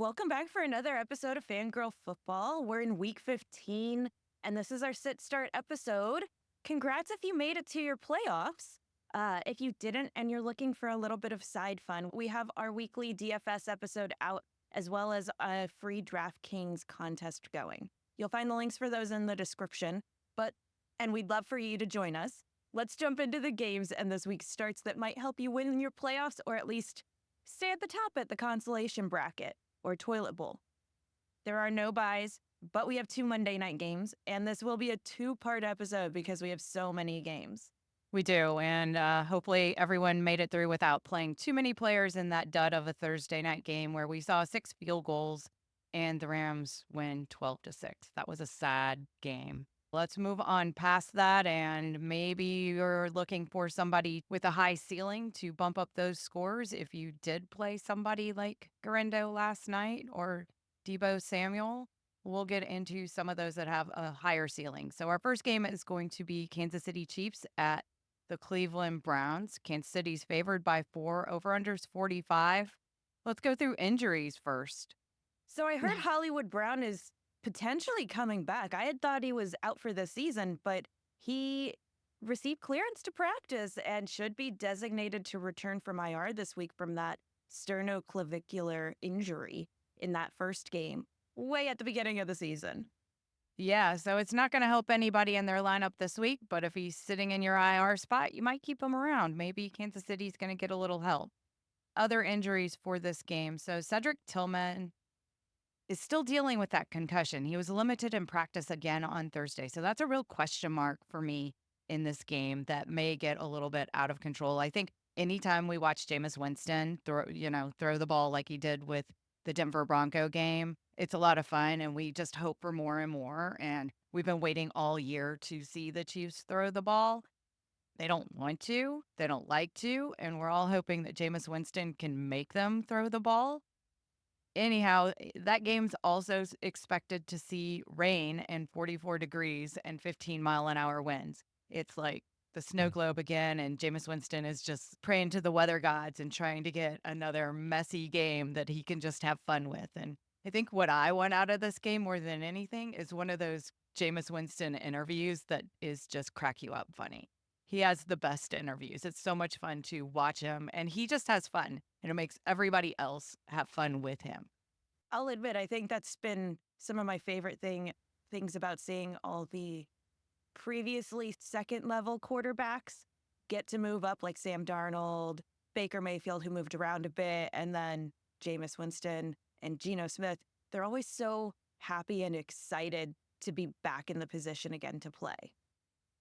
Welcome back for another episode of Fangirl Football. We're in week 15, and this is our sit-start episode. Congrats if you made it to your playoffs. If you didn't and you're looking for a little bit of side fun, we have our weekly DFS episode out, as well as a free DraftKings contest going. You'll find the links for those in the description, and we'd love for you to join us. Let's jump into the games and this week's starts that might help you win your playoffs, or at least stay at the top at the consolation bracket or toilet bowl. There are no buys, but we have 2 Monday night games, and this will be a 2-part episode because we have so many games. We do, and hopefully everyone made it through without playing too many players in that dud of a Thursday night game where we saw 6 field goals and the Rams win 12-6. That was a sad game. Let's move on past that, and maybe you're looking for somebody with a high ceiling to bump up those scores if you did play somebody like Garendo last night or Debo Samuel. We'll get into some of those that have a higher ceiling. So our first game is going to be Kansas City Chiefs at the Cleveland Browns. Kansas City's favored by 4, over-unders 45. Let's go through injuries first. So I heard Hollywood Brown is potentially coming back. I had thought he was out for this season, but he received clearance to practice and should be designated to return from IR this week from that sternoclavicular injury in that first game, way at the beginning of the season. Yeah, so it's not going to help anybody in their lineup this week, but if he's sitting in your IR spot, you might keep him around. Maybe Kansas City's going to get a little help. Other injuries for this game. So Cedric Tillman is still dealing with that concussion. He was limited in practice again on Thursday. So that's a real question mark for me in this game that may get a little bit out of control. I think anytime we watch Jameis Winston throw the ball like he did with the Denver Bronco game, it's a lot of fun, and we just hope for more and more. And we've been waiting all year to see the Chiefs throw the ball. They don't want to, they don't like to, and we're all hoping that Jameis Winston can make them throw the ball. Anyhow, that game's also expected to see rain and 44 degrees and 15-mile-an-hour winds. It's like the snow globe again, and Jameis Winston is just praying to the weather gods and trying to get another messy game that he can just have fun with. And I think what I want out of this game more than anything is one of those Jameis Winston interviews that is just crack you up funny. He has the best interviews. It's so much fun to watch him, and he just has fun, and it makes everybody else have fun with him. I'll admit, I think that's been some of my favorite things about seeing all the previously second-level quarterbacks get to move up, like Sam Darnold, Baker Mayfield, who moved around a bit, and then Jameis Winston and Geno Smith. They're always so happy and excited to be back in the position again to play.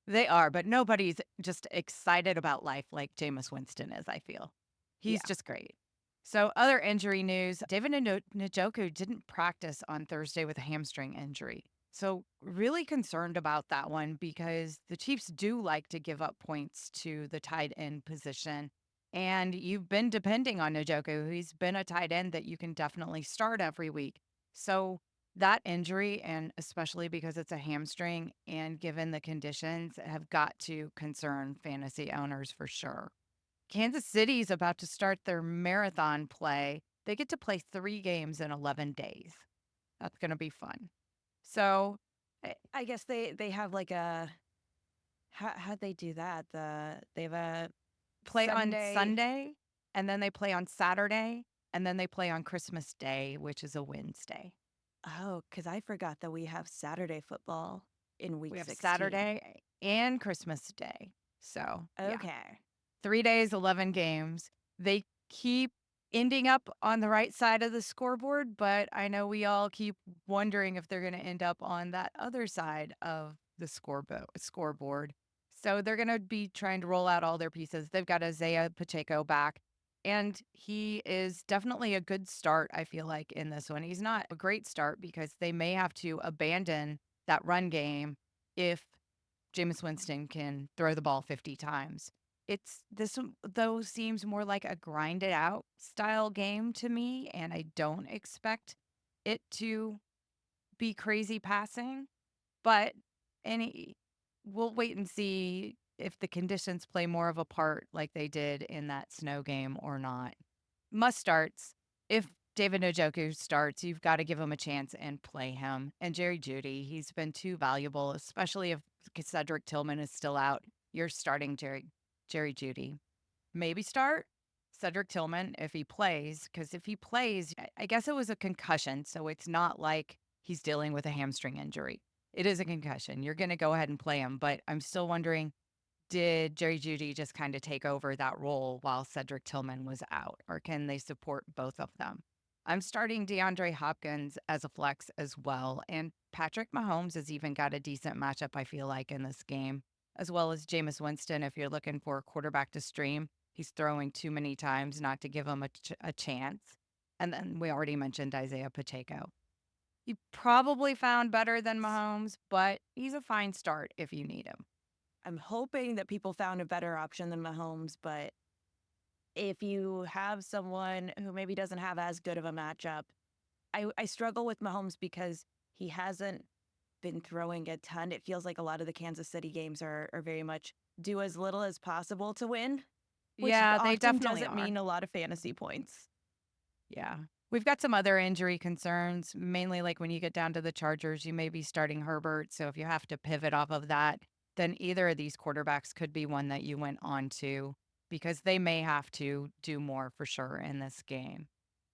They are, but nobody's just excited about life like Jameis Winston is, I feel. He's just great. So other injury news, David Njoku didn't practice on Thursday with a hamstring injury. So really concerned about that one because the Chiefs do like to give up points to the tight end position. And you've been depending on Njoku. He's been a tight end that you can definitely start every week. So that injury, and especially because it's a hamstring and given the conditions, have got to concern fantasy owners for sure. Kansas City is about to start their marathon play. They get to play 3 games in 11 days. That's going to be fun. So I guess they have like a how'd they do that? They have a play Sunday. on Sunday, and then they play on Saturday, and then they play on Christmas Day, which is a Wednesday. Oh, because I forgot that we have Saturday football in week 16. We have Saturday and Christmas Day. So, yeah. Okay. 3 days, 11 games. They keep ending up on the right side of the scoreboard, but I know we all keep wondering if they're going to end up on that other side of the scoreboard. So they're going to be trying to roll out all their pieces. They've got Isaiah Pacheco back, and he is definitely a good start, I feel like, in this one. He's not a great start because they may have to abandon that run game if Jameis Winston can throw the ball 50 times. This one, though, seems more like a grinded out style game to me, and I don't expect it to be crazy passing. But we'll wait and see if the conditions play more of a part like they did in that snow game or not. Must starts. If David Njoku starts, you've got to give him a chance and play him. And Jerry Judy, he's been too valuable, especially if Cedric Tillman is still out. You're starting Jerry Judy. Maybe start Cedric Tillman if he plays, because if he plays, I guess it was a concussion. So it's not like he's dealing with a hamstring injury. It is a concussion. You're going to go ahead and play him. But I'm still wondering, did Jerry Judy just kind of take over that role while Cedric Tillman was out, or can they support both of them? I'm starting DeAndre Hopkins as a flex as well. And Patrick Mahomes has even got a decent matchup, I feel like, in this game, as well as Jameis Winston. If you're looking for a quarterback to stream, he's throwing too many times not to give him a chance. And then we already mentioned Isaiah Pacheco. He probably found better than Mahomes, but he's a fine start if you need him. I'm hoping that people found a better option than Mahomes, but if you have someone who maybe doesn't have as good of a matchup, I struggle with Mahomes because he hasn't been throwing a ton. It feels like a lot of the Kansas City games are very much do as little as possible to win, which Yeah, they often definitely doesn't are. mean a lot of fantasy points. Yeah. We've got some other injury concerns, mainly like when you get down to the Chargers, you may be starting Herbert. So if you have to pivot off of that, then either of these quarterbacks could be one that you went on to because they may have to do more for sure in this game.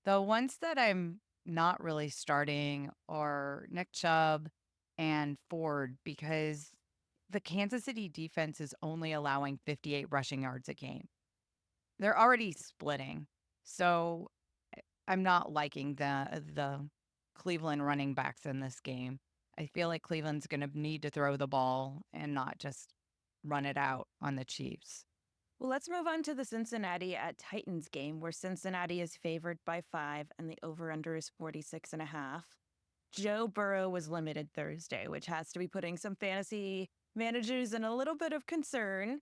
The ones that I'm not really starting are Nick Chubb and Ford because the Kansas City defense is only allowing 58 rushing yards a game. They're already splitting. So I'm not liking the Cleveland running backs in this game. I feel like Cleveland's going to need to throw the ball and not just run it out on the Chiefs. Well, let's move on to the Cincinnati at Titans game, where Cincinnati is favored by 5 and the over-under is 46.5. Joe Burrow was limited Thursday, which has to be putting some fantasy managers in a little bit of concern.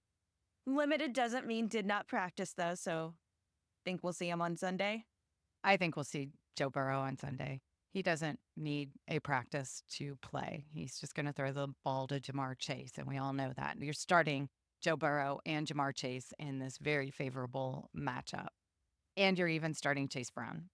Limited doesn't mean did not practice, though, so think we'll see him on Sunday. I think we'll see Joe Burrow on Sunday. He doesn't need a practice to play. He's just going to throw the ball to Jamar Chase, and we all know that. You're starting Joe Burrow and Jamar Chase in this very favorable matchup. And you're even starting Chase Brown.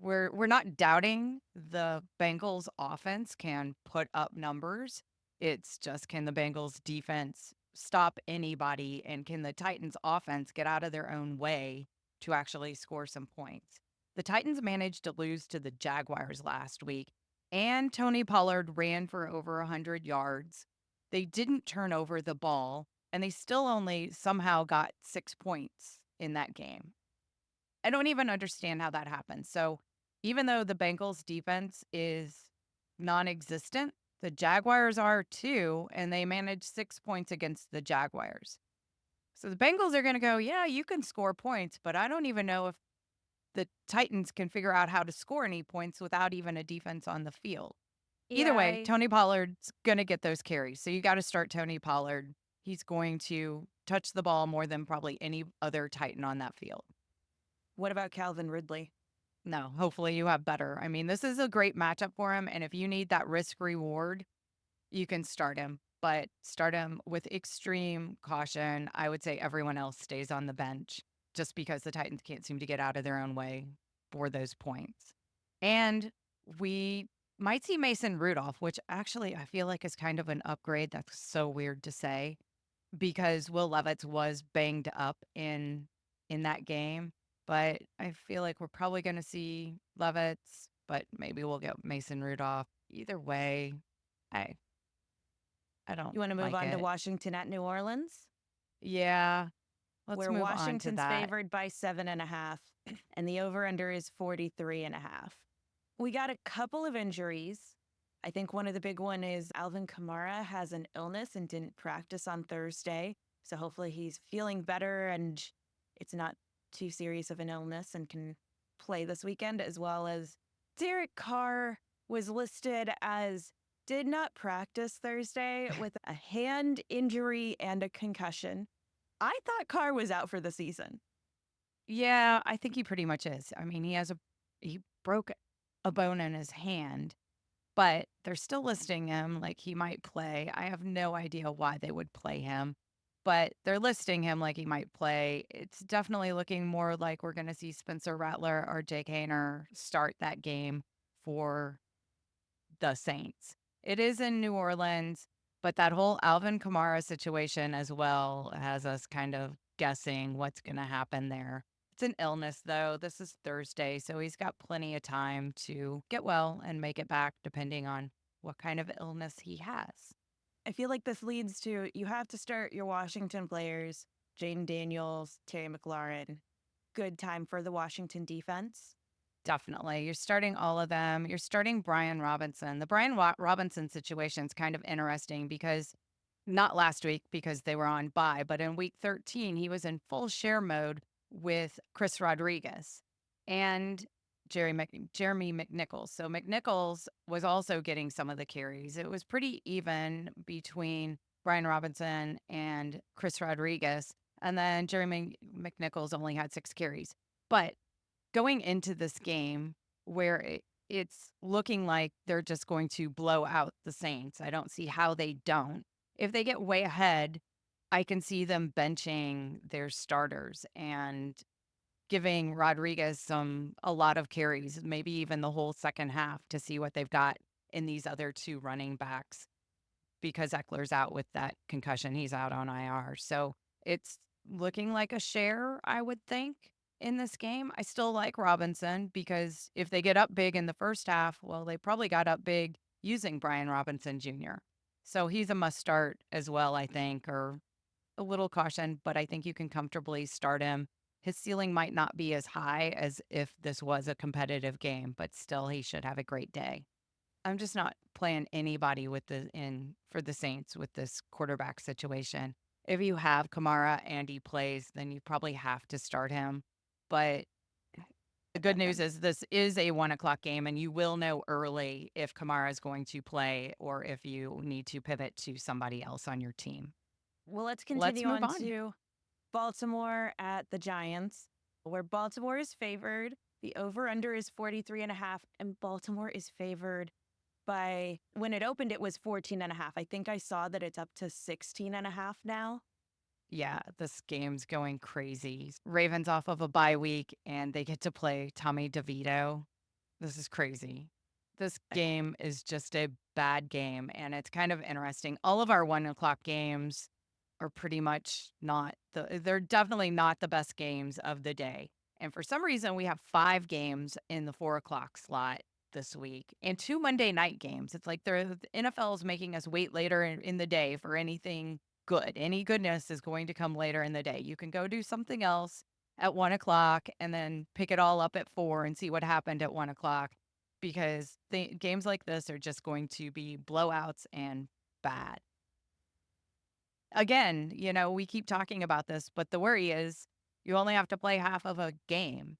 We're not doubting the Bengals offense can put up numbers. It's just, can the Bengals defense stop anybody, and can the Titans offense get out of their own way to actually score some points? The Titans managed to lose to the Jaguars last week, and Tony Pollard ran for over 100 yards. They didn't turn over the ball, and they still only somehow got 6 points in that game. I don't even understand how that happened. So even though the Bengals defense is non-existent, the Jaguars are too, and they managed 6 points against the Jaguars. So the Bengals are going to go, yeah, you can score points, but I don't even know if the Titans can figure out how to score any points without even a defense on the field. Either Yeah, way, Tony Pollard's going to get those carries. So you got to start Tony Pollard. He's going to touch the ball more than probably any other Titan on that field. what about Calvin Ridley? No, hopefully you have better. I mean, this is a great matchup for him. And if you need that risk reward, you can start him, but start him with extreme caution. I would say everyone else stays on the bench just because the Titans can't seem to get out of their own way for those points. And we might see Mason Rudolph, which actually I feel like is kind of an upgrade. That's so weird to say because Will Levis was banged up in that game. But I feel like we're probably going to see Levitt, but maybe we'll get Mason Rudolph. Either way, I I don't You want to move like on to it. Washington at New Orleans, Yeah, let's where move on to Washington's that. favored by 7.5 and the over-under is 43.5. We got a couple of injuries. I think one of the big one is Alvin Kamara has an illness and didn't practice on Thursday. So hopefully he's feeling better and it's not too serious of an illness and can play this weekend, as well as Derek Carr was listed as did not practice Thursday with a hand injury and a concussion. I thought Carr was out for the season. Yeah, I think he pretty much is. I mean, he broke a bone in his hand, but they're still listing him like he might play. I have no idea why they would play him, but they're listing him like he might play. It's definitely looking more like we're going to see Spencer Rattler or Jake Hayner start that game for the Saints. It is in New Orleans, but that whole Alvin Kamara situation as well has us kind of guessing what's going to happen there. It's an illness, though. This is Thursday, so he's got plenty of time to get well and make it back, depending on what kind of illness he has. I feel like this leads to you have to start your Washington players, Jaden Daniels, Terry McLaurin. Good time for the Washington defense. Definitely. You're starting all of them. You're starting Brian Robinson. The Brian Robinson situation is kind of interesting because not last week because they were on bye, but in week 13, he was in full share mode with Chris Rodriguez and Jeremy McNichols. So McNichols was also getting some of the carries. It was pretty even between Brian Robinson and Chris Rodriguez. And then Jeremy McNichols only had 6 carries. But going into this game where it's looking like they're just going to blow out the Saints, I don't see how they don't. If they get way ahead, I can see them benching their starters and giving Rodriguez a lot of carries, maybe even the whole second half to see what they've got in these other 2 running backs because Eckler's out with that concussion. He's out on IR. So it's looking like a share, I would think, in this game. I still like Robinson because if they get up big in the first half, well, they probably got up big using Brian Robinson Jr. So he's a must start as well, I think, or a little caution, but I think you can comfortably start him. His ceiling might not be as high as if this was a competitive game, but still he should have a great day. I'm just not playing anybody with for the Saints with this quarterback situation. If you have Kamara and he plays, then you probably have to start him. But the good news is this is a 1:00 game, and you will know early if Kamara is going to play or if you need to pivot to somebody else on your team. Well, let's Let's continue move on on. to Baltimore at the Giants, where Baltimore is favored. The over under is 43.5, and Baltimore is favored by when it opened, it was 14.5. I think I saw that it's up to 16.5 now. Yeah, this game's going crazy. Ravens off of a bye week, and they get to play Tommy DeVito. This is crazy. This game is just a bad game, and it's kind of interesting. All of our 1:00 games are pretty much they're definitely not the best games of the day. And for some reason, we have 5 games in the 4:00 slot this week and 2 Monday night games. It's like the NFL is making us wait later in the day for anything good. Any goodness is going to come later in the day. You can go do something else at 1:00 and then pick it all up at 4 and see what happened at 1:00 because the games like this are just going to be blowouts and bad. Again, we keep talking about this, but the worry is you only have to play half of a game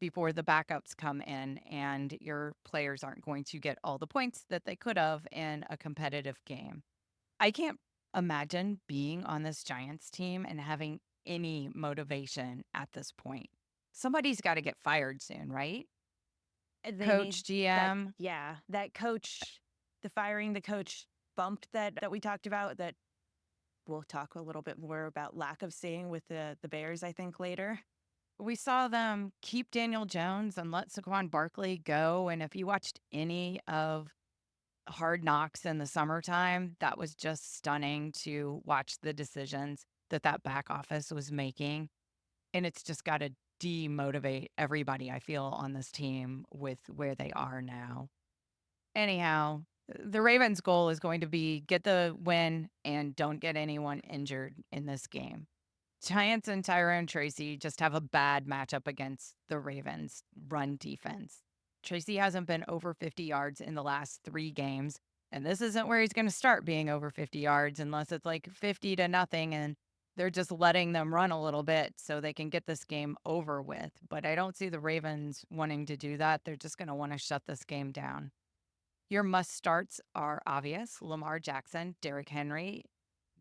before the backups come in and your players aren't going to get all the points that they could have in a competitive game. I can't imagine being on this Giants team and having any motivation at this point. Somebody's got to get fired soon, right? They need Coach, that, GM. yeah, that coach, the firing the coach bump that we talked about, that we'll talk a little bit more about lack of seeing with the Bears, I think, later. We saw them keep Daniel Jones and let Saquon Barkley go. And if you watched any of Hard Knocks in the summertime, that was just stunning to watch the decisions that back office was making. And it's just got to demotivate everybody, I feel, on this team with where they are now. Anyhow, the Ravens' goal is going to be get the win and don't get anyone injured in this game. Giants and Tyrone Tracy just have a bad matchup against the Ravens' run defense. Tracy hasn't been over 50 yards in the last 3 games, and this isn't where he's going to start being over 50 yards unless it's like 50-0 and they're just letting them run a little bit so they can get this game over with. But I don't see the Ravens wanting to do that. They're just going to want to shut this game down. Your must starts are obvious. Lamar Jackson, Derrick Henry,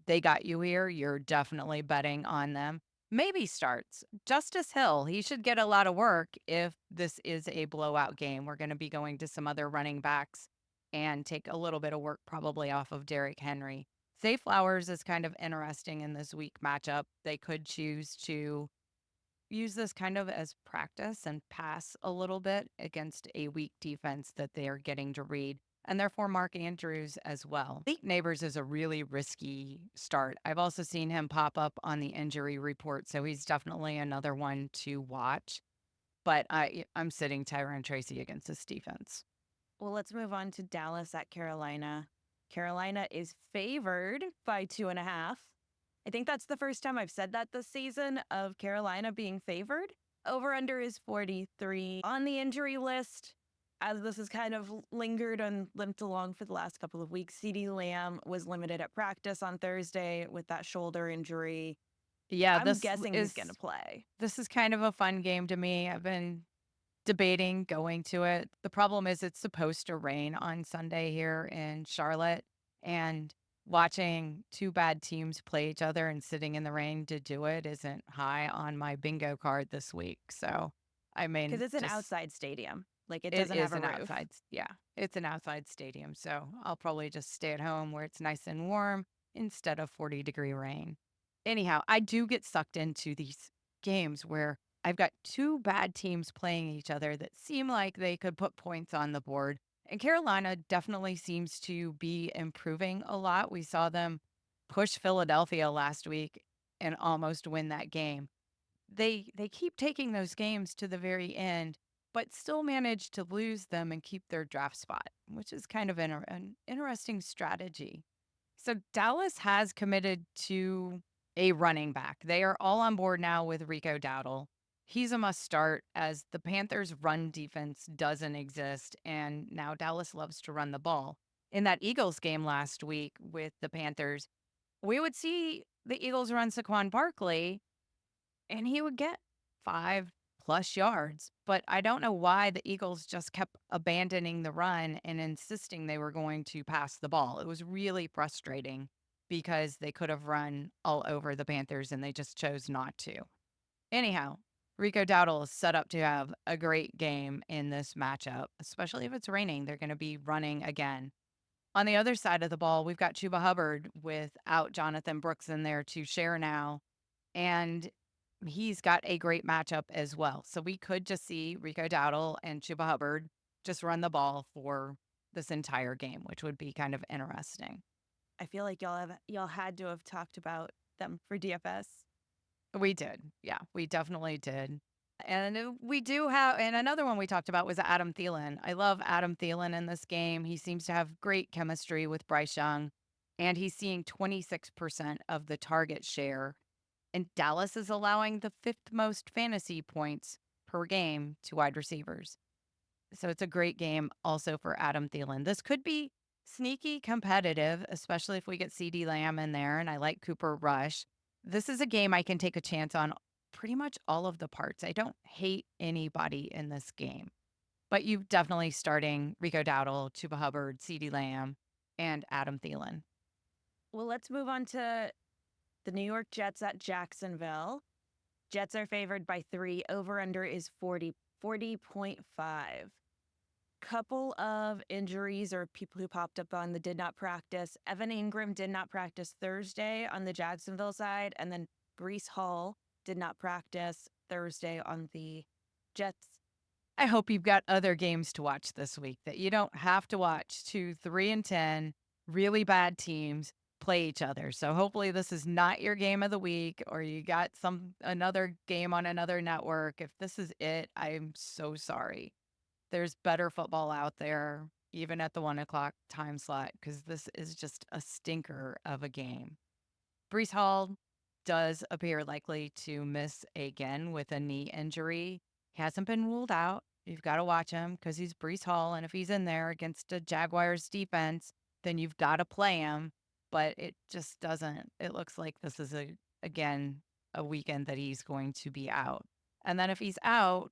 they got you here. You're definitely betting on them. Maybe starts Justice Hill. He should get a lot of work if this is a blowout game. We're going to be going to some other running backs and take a little bit of work probably off of Derrick Henry. Zay Flowers is kind of interesting in this week matchup. They could choose to use this kind of as practice and pass a little bit against a weak defense that they are getting to read, and therefore Mark Andrews as well. I think Neighbors is a really risky start. I've also seen him pop up on the injury report, so he's definitely another one to watch. But I'm sitting Tyron Tracy against this defense. Well, let's move on to Dallas at Carolina. Carolina is favored by 2.5. I think that's the first time I've said that this season of Carolina being favored. Over under is 43. On the injury list, as this has kind of lingered and limped along for the last couple of weeks, CeeDee Lamb was limited at practice on Thursday with that shoulder injury. Yeah, I'm guessing he's going to play. this is kind of a fun game to me. I've been debating going to it. The problem is it's supposed to rain on Sunday here in Charlotte, and watching two bad teams play each other and sitting in the rain to do it isn't high on my bingo card this week. So, I Because mean, it's an just outside stadium. Like it it doesn't have is a an roof. outside, yeah, it's an outside stadium. So, I'll probably just stay at home where it's nice and warm instead of 40-degree rain. Anyhow, I do get sucked into these games where I've got two bad teams playing each other that seem like they could put points on the board. And Carolina definitely seems to be improving a lot. We saw them push Philadelphia last week and almost win that game. They keep taking those games to the very end, but still manage to lose them and keep their draft spot, which is kind of an interesting strategy. So Dallas has committed to a running back. They are all on board now with Rico Dowdle. He's a must start as the Panthers' run defense doesn't exist, and now Dallas loves to run the ball. In that Eagles game last week with the Panthers, we would see the Eagles run Saquon Barkley, and he would get 5+ yards. But I don't know why the Eagles just kept abandoning the run and insisting they were going to pass the ball. It was really frustrating because they could have run all over the Panthers and they just chose not to. Anyhow, Rico Dowdle is set up to have a great game in this matchup, especially if it's raining. They're going to be running again. On the other side of the ball, we've got Chuba Hubbard without Jonathan Brooks in there to share now. And he's got a great matchup as well. So we could just see Rico Dowdle and Chuba Hubbard just run the ball for this entire game, which would be kind of interesting. I feel like y'all had to have talked about them for DFS. We did. Yeah, we definitely did. And we do have, and another one we talked about was Adam Thielen. I love Adam Thielen in this game. He seems to have great chemistry with Bryce Young, and he's seeing 26% of the target share. And Dallas is allowing the fifth most fantasy points per game to wide receivers. So it's a great game also for Adam Thielen. This could be sneaky competitive, especially if we get CeeDee Lamb in there, and I like Cooper Rush. This is a game I can take a chance on pretty much all of the parts. I don't hate anybody in this game, but you definitely starting Rico Dowdle, Chuba Hubbard, CeeDee Lamb, and Adam Thielen. Well, let's move on to the New York Jets at Jacksonville. Jets are favored by 3. Over under is 40.5. Couple of injuries or people who popped up on the did not practice. Evan Ingram did not practice Thursday on the Jacksonville side, and then Brees Hall did not practice Thursday on the Jets. I hope you've got other games to watch this week that you don't have to watch 2, 3, and 10 really bad teams play each other. So hopefully this is not your game of the week or you got another game on another network. If this is it, I'm so sorry. There's better football out there, even at the 1 o'clock time slot, because this is just a stinker of a game. Brees Hall does appear likely to miss again with a knee injury. He hasn't been ruled out. You've got to watch him because he's Brees Hall. And if he's in there against a Jaguars defense, then you've got to play him. But it just doesn't. It looks like this is, again, a weekend that he's going to be out. And then if he's out,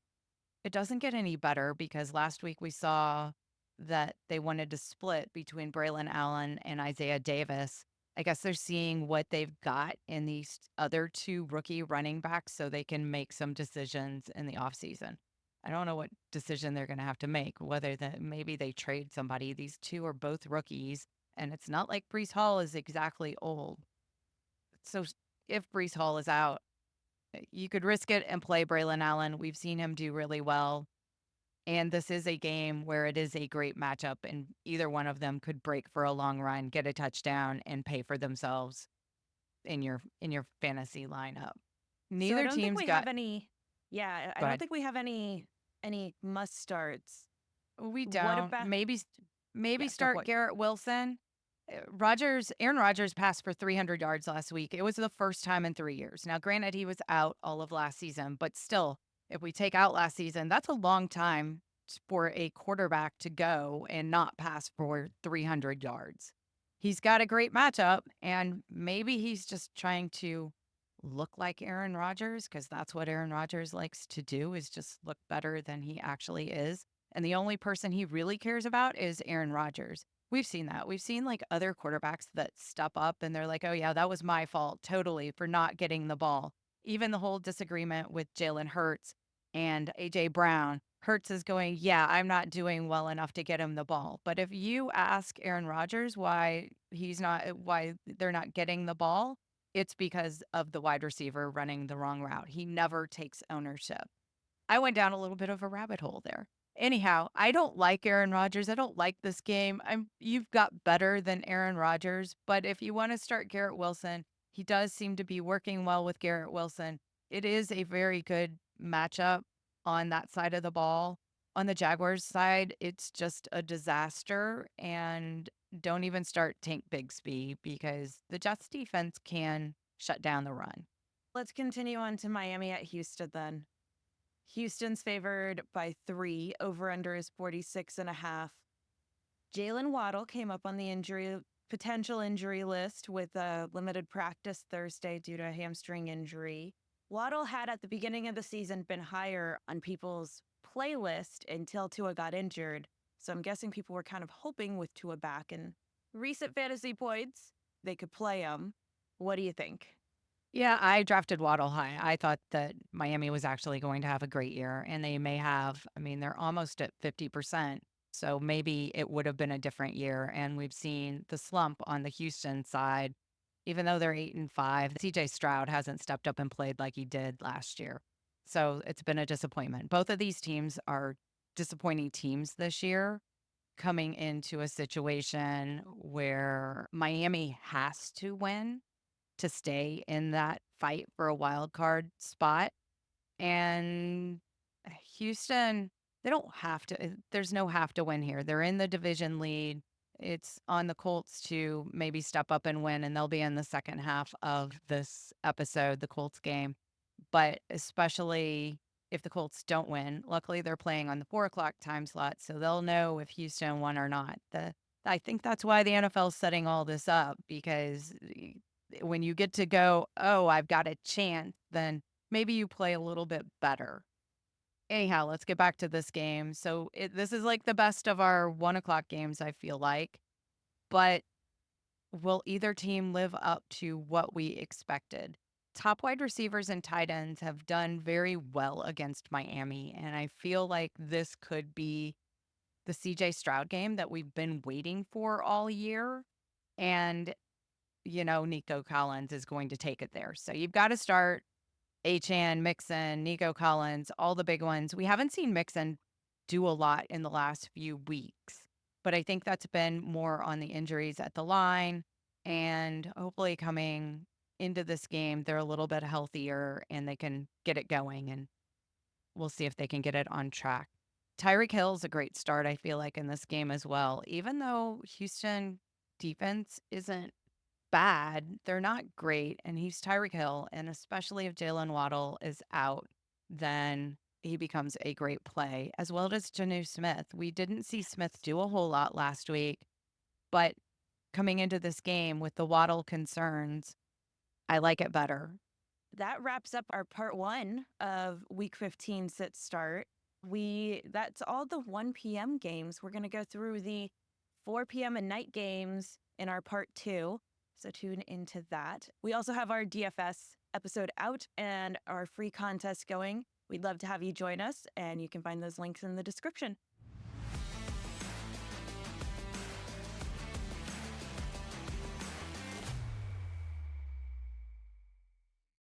it doesn't get any better because last week we saw that they wanted to split between Braylon Allen and Isaiah Davis. I guess they're seeing what they've got in these other two rookie running backs so they can make some decisions in the offseason. I don't know what decision they're going to have to make, whether maybe they trade somebody. These two are both rookies And it's not like Brees Hall is exactly old. So if Brees Hall is out, you could risk it and play Braylon Allen. We've seen him do really well. And this is a game where it is a great matchup, and either one of them could break for a long run, get a touchdown, and pay for themselves in your fantasy lineup. So I Neither don't think team's we got have any. Yeah, I go don't ahead. think we have any must starts. We What don't. about? Maybe Yeah, go for start it. Garrett Wilson. Aaron Rodgers passed for 300 yards last week. It was the first time in 3 years. Now, granted, he was out all of last season, but still, if we take out last season, that's a long time for a quarterback to go and not pass for 300 yards. He's got a great matchup, and maybe he's just trying to look like Aaron Rodgers because that's what Aaron Rodgers likes to do is just look better than he actually is. And the only person he really cares about is Aaron Rodgers. We've seen that. We've seen like other quarterbacks that step up and they're like, oh, yeah, that was my fault totally for not getting the ball. Even the whole disagreement with Jalen Hurts and AJ Brown. Hurts is going, yeah, I'm not doing well enough to get him the ball. But if you ask Aaron Rodgers why they're not getting the ball, it's because of the wide receiver running the wrong route. He never takes ownership. I went down a little bit of a rabbit hole there. Anyhow, I don't like Aaron Rodgers. I don't like this game. You've got better than Aaron Rodgers, but if you want to start Garrett Wilson, he does seem to be working well with Garrett Wilson. It is a very good matchup on that side of the ball. On the Jaguars side, it's just a disaster and don't even start Tank Bigsby because the Jets defense can shut down the run. Let's continue on to Miami at Houston then. Houston's favored by 3. Over under is 46.5. Jalen Waddle came up on the potential injury list with a limited practice Thursday due to a hamstring injury. Waddle had at the beginning of the season been higher on people's playlist until Tua got injured. So I'm guessing people were kind of hoping with Tua back and recent fantasy points, they could play him. What do you think? Yeah, I drafted Waddle high. I thought that Miami was actually going to have a great year, and they may have. I mean, they're almost at 50%. So maybe it would have been a different year. And we've seen the slump on the Houston side. Even though they're 8-5, CJ Stroud hasn't stepped up and played like he did last year. So it's been a disappointment. Both of these teams are disappointing teams this year, coming into a situation where Miami has to win to stay in that fight for a wild card spot. And Houston, they don't have to, there's no have to win here. They're in the division lead. It's on the Colts to maybe step up and win, and they'll be in the second half of this episode, the Colts game. But especially if the Colts don't win, luckily they're playing on the 4 o'clock time slot, so they'll know if Houston won or not. I think that's why the NFL is setting all this up because when you get to go, oh, I've got a chance, then maybe you play a little bit better. Anyhow, let's get back to this game. So this is like the best of our 1 o'clock games, I feel like. But will either team live up to what we expected? Top wide receivers and tight ends have done very well against Miami. And I feel like this could be the CJ Stroud game that we've been waiting for all year. And Nico Collins is going to take it there. So you've got to start Achan, Mixon, Nico Collins, all the big ones. We haven't seen Mixon do a lot in the last few weeks, but I think that's been more on the injuries at the line. And hopefully coming into this game, they're a little bit healthier and they can get it going. And we'll see if they can get it on track. Tyreek Hill's a great start, I feel like, in this game as well. Even though Houston defense isn't bad. They're not great. And he's Tyreek Hill. And especially if Jalen Waddle is out, then he becomes a great play, as well as Janu Smith. We didn't see Smith do a whole lot last week, but coming into this game with the Waddle concerns, I like it better. That wraps up our part 1 of week 15 sit start. That's all the 1 p.m. games. We're going to go through the 4 p.m. and night games in our part 2. So tune into that. We also have our DFS episode out and our free contest going. We'd love to have you join us, and you can find those links in the description.